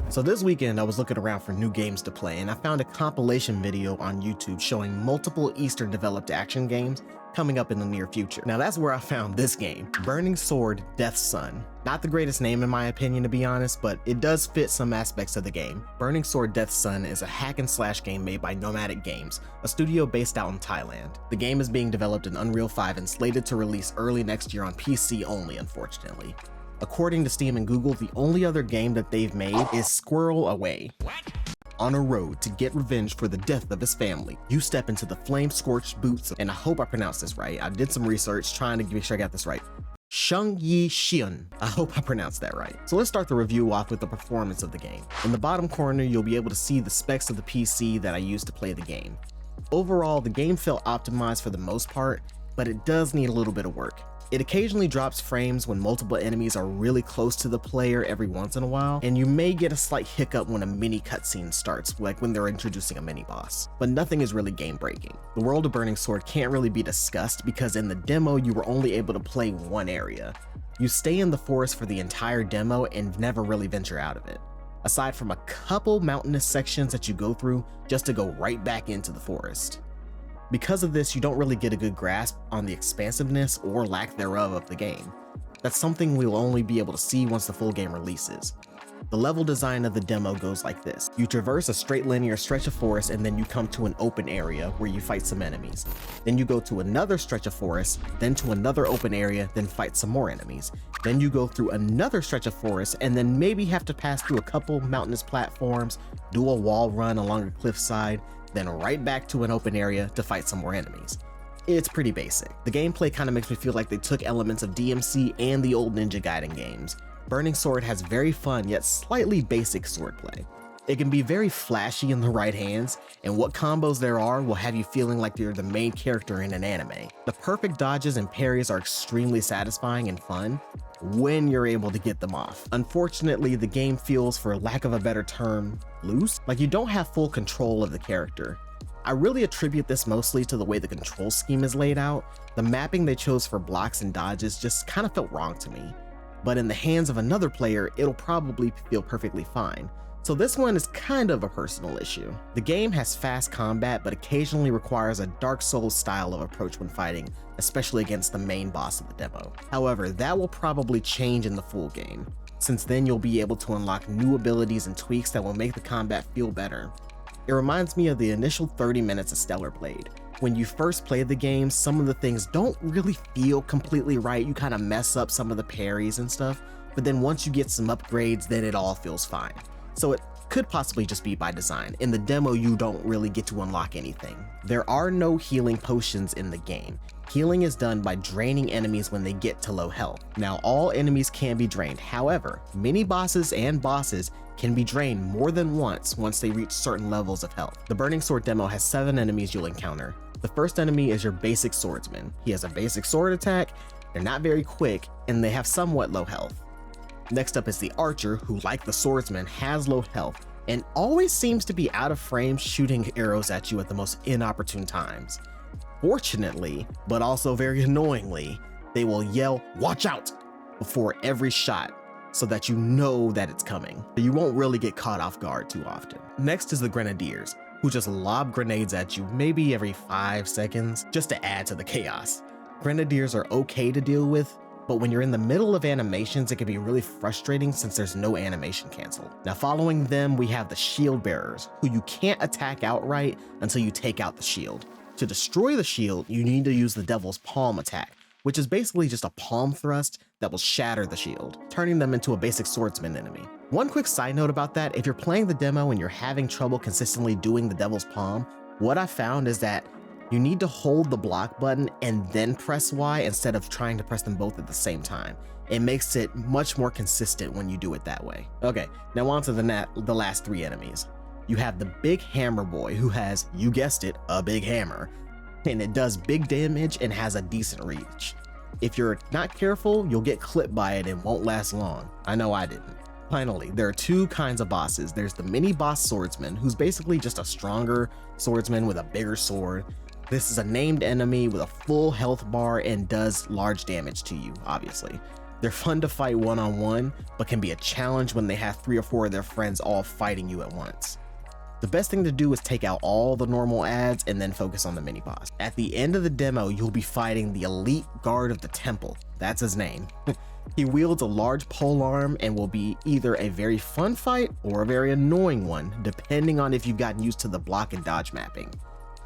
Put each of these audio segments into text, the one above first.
So this weekend I was looking around for new games to play and I found a compilation video on YouTube showing multiple Eastern developed action games coming up in the near future. Now that's where I found this game, Burning Sword Death's Son. Not the greatest name in my opinion, to be honest, but it does fit some aspects of the game. Burning Sword Death's Son is a hack and slash game made by Nomadic Games, a studio based out in Thailand. The game is being developed in Unreal 5 and slated to release early next year on PC only, unfortunately. According to Steam and Google, the only other game that they've made is Squirrel Away. What? On a road to get revenge for the death of his family, you step into the flame-scorched boots, and I hope I pronounced this right. I did some research trying to make sure I got this right. Zhāng Yì Xiàn. I hope I pronounced that right. So let's start the review off with the performance of the game. In the bottom corner, you'll be able to see the specs of the PC that I used to play the game. Overall, the game felt optimized for the most part, but it does need a little bit of work. It occasionally drops frames when multiple enemies are really close to the player every once in a while, and you may get a slight hiccup when a mini cutscene starts, like when they're introducing a mini boss. But nothing is really game breaking. The world of Burning Sword can't really be discussed because in the demo you were only able to play one area. You stay in the forest for the entire demo and never really venture out of it, aside from a couple mountainous sections that you go through just to go right back into the forest. Because of this, you don't really get a good grasp on the expansiveness or lack thereof of the game. That's something we'll only be able to see once the full game releases. The level design of the demo goes like this. You traverse a straight linear stretch of forest and then you come to an open area where you fight some enemies. Then you go to another stretch of forest, then to another open area, then fight some more enemies. Then you go through another stretch of forest and then maybe have to pass through a couple mountainous platforms, do a wall run along a cliffside, then right back to an open area to fight some more enemies. It's pretty basic. The gameplay kind of makes me feel like they took elements of DMC and the old Ninja Gaiden games. Burning Sword has very fun yet slightly basic swordplay. It can be very flashy in the right hands, and what combos there are will have you feeling like you're the main character in an anime. The perfect dodges and parries are extremely satisfying and fun when you're able to get them off. Unfortunately, the game feels, for lack of a better term, loose. Like you don't have full control of the character. I really attribute this mostly to the way the control scheme is laid out. The mapping they chose for blocks and dodges just kind of felt wrong to me. But in the hands of another player, it'll probably feel perfectly fine. So this one is kind of a personal issue. The game has fast combat, but occasionally requires a Dark Souls style of approach when fighting, especially against the main boss of the demo. However, that will probably change in the full game, since then you'll be able to unlock new abilities and tweaks that will make the combat feel better. It reminds me of the initial 30 minutes of Stellar Blade. When you first play the game, some of the things don't really feel completely right. You kind of mess up some of the parries and stuff, but then once you get some upgrades, then it all feels fine. So it could possibly just be by design. In the demo, you don't really get to unlock anything. There are no healing potions in the game. Healing is done by draining enemies when they get to low health. Now, all enemies can be drained. However, mini bosses and bosses can be drained more than once they reach certain levels of health. The Burning Sword demo has 7 enemies you'll encounter. The first enemy is your basic swordsman. He has a basic sword attack, they're not very quick, and they have somewhat low health. Next up is the archer, who, like the swordsman, has low health and always seems to be out of frame shooting arrows at you at the most inopportune times. Fortunately, but also very annoyingly, they will yell, "Watch out!" before every shot so that you know that it's coming. You won't really get caught off guard too often. Next is the grenadiers, who just lob grenades at you maybe every 5 seconds just to add to the chaos. Grenadiers are okay to deal with, but when you're in the middle of animations, it can be really frustrating since there's no animation cancel. Now following them, we have the shield bearers, who you can't attack outright until you take out the shield. To destroy the shield, you need to use the Devil's Palm attack, which is basically just a palm thrust that will shatter the shield, turning them into a basic swordsman enemy. One quick side note about that, if you're playing the demo and you're having trouble consistently doing the Devil's Palm, what I found is that you need to hold the block button and then press Y instead of trying to press them both at the same time. It makes it much more consistent when you do it that way. Okay, now on to the last 3 enemies. You have the big hammer boy, who has, you guessed it, a big hammer, and it does big damage and has a decent reach. If you're not careful, you'll get clipped by it and won't last long. I know I didn't. Finally, there are 2 kinds of bosses. There's the mini boss swordsman, who's basically just a stronger swordsman with a bigger sword. This is a named enemy with a full health bar and does large damage to you, obviously. They're fun to fight one-on-one, but can be a challenge when they have 3 or 4 of their friends all fighting you at once. The best thing to do is take out all the normal ads and then focus on the mini boss. At the end of the demo, you'll be fighting the elite guard of the temple. That's his name. He wields a large polearm and will be either a very fun fight or a very annoying one, depending on if you've gotten used to the block and dodge mapping.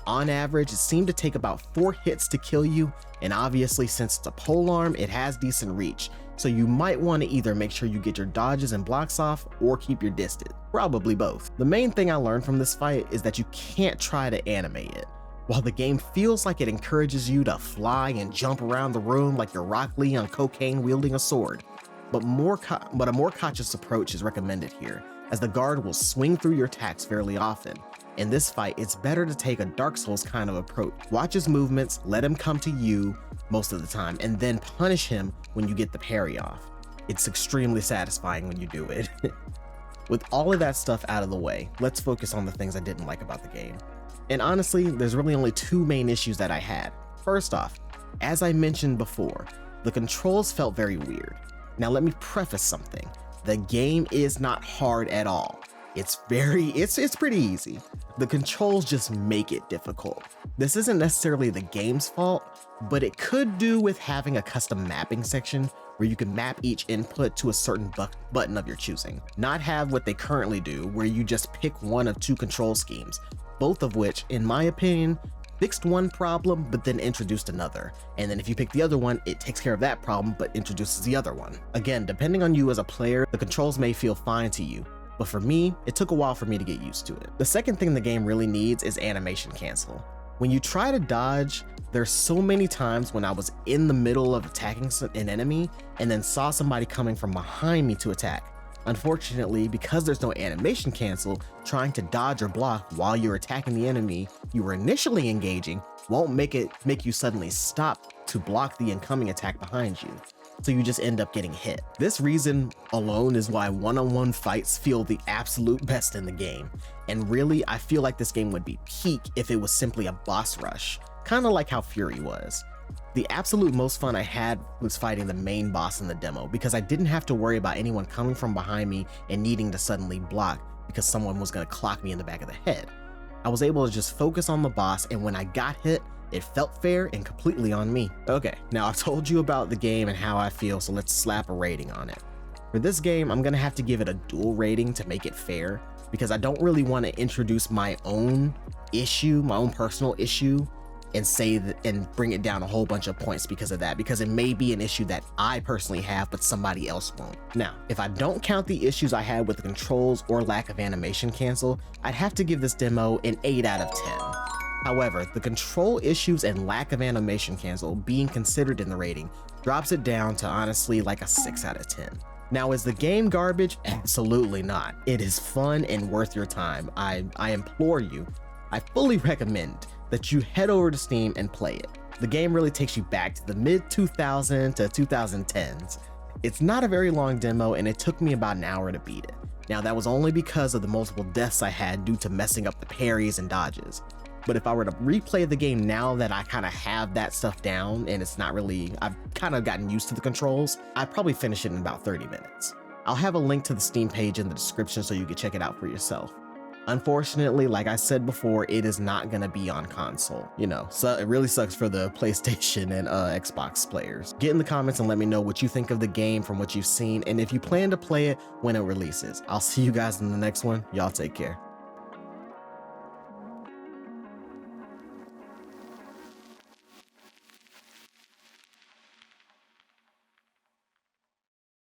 On average, it seemed to take about 4 hits to kill you, and obviously since it's a polearm, it has decent reach, so you might want to either make sure you get your dodges and blocks off or keep your distance, probably both. The main thing I learned from this fight is that you can't try to animate it. While the game feels like it encourages you to fly and jump around the room like you're Rock Lee on cocaine wielding a sword, but a more cautious approach is recommended here, as the guard will swing through your attacks fairly often. In this fight, it's better to take a Dark Souls kind of approach. Watch his movements, let him come to you most of the time, and then punish him when you get the parry off. It's extremely satisfying when you do it. With all of that stuff out of the way, let's focus on the things I didn't like about the game. And honestly, there's really only 2 main issues that I had. First off, as I mentioned before, the controls felt very weird. Now let me preface something. The game is not hard at all. It's pretty easy. The controls just make it difficult. This isn't necessarily the game's fault, but it could do with having a custom mapping section where you can map each input to a certain button of your choosing. Not have what they currently do, where you just pick one of 2 control schemes, both of which, in my opinion, fixed one problem but then introduced another. And then if you pick the other one, it takes care of that problem but introduces the other one. Again, depending on you as a player, the controls may feel fine to you, but for me, it took a while for me to get used to it. The second thing the game really needs is animation cancel. When you try to dodge, there's so many times when I was in the middle of attacking an enemy and then saw somebody coming from behind me to attack. Unfortunately, because there's no animation cancel, trying to dodge or block while you're attacking the enemy you were initially engaging won't make you suddenly stop to block the incoming attack behind you. So you just end up getting hit. This reason alone is why one-on-one fights feel the absolute best in the game. And really, I feel like this game would be peak if it was simply a boss rush, kind of like how Fury was. The absolute most fun I had was fighting the main boss in the demo, because I didn't have to worry about anyone coming from behind me and needing to suddenly block because someone was going to clock me in the back of the head. I was able to just focus on the boss, and when I got hit, it felt fair and completely on me. Okay, now I've told you about the game and how I feel, so let's slap a rating on it. For this game, I'm gonna have to give it a dual rating to make it fair, because I don't really want to introduce my own issue, my own personal issue, and bring it down a whole bunch of points because of that, because it may be an issue that I personally have but somebody else won't. Now, if I don't count the issues I had with the controls or lack of animation cancel, I'd have to give this demo an 8 out of 10. However, the control issues and lack of animation cancel being considered in the rating drops it down to honestly like a 6 out of 10. Now, is the game garbage? Absolutely not. It is fun and worth your time. I implore you, I fully recommend that you head over to Steam and play it. The game really takes you back to the mid-2000s to 2010s. It's not a very long demo, and it took me about an hour to beat it. Now, that was only because of the multiple deaths I had due to messing up the parries and dodges. But if I were to replay the game now that I kind of have that stuff down and I've kind of gotten used to the controls, I'd probably finish it in about 30 minutes. I'll have a link to the Steam page in the description so you can check it out for yourself. Unfortunately, like I said before, it is not gonna be on console, so it really sucks for the PlayStation and Xbox players. Get in the comments and let me know what you think of the game from what you've seen, and if you plan to play it when it releases. I'll see you guys in the next one. Y'all take care.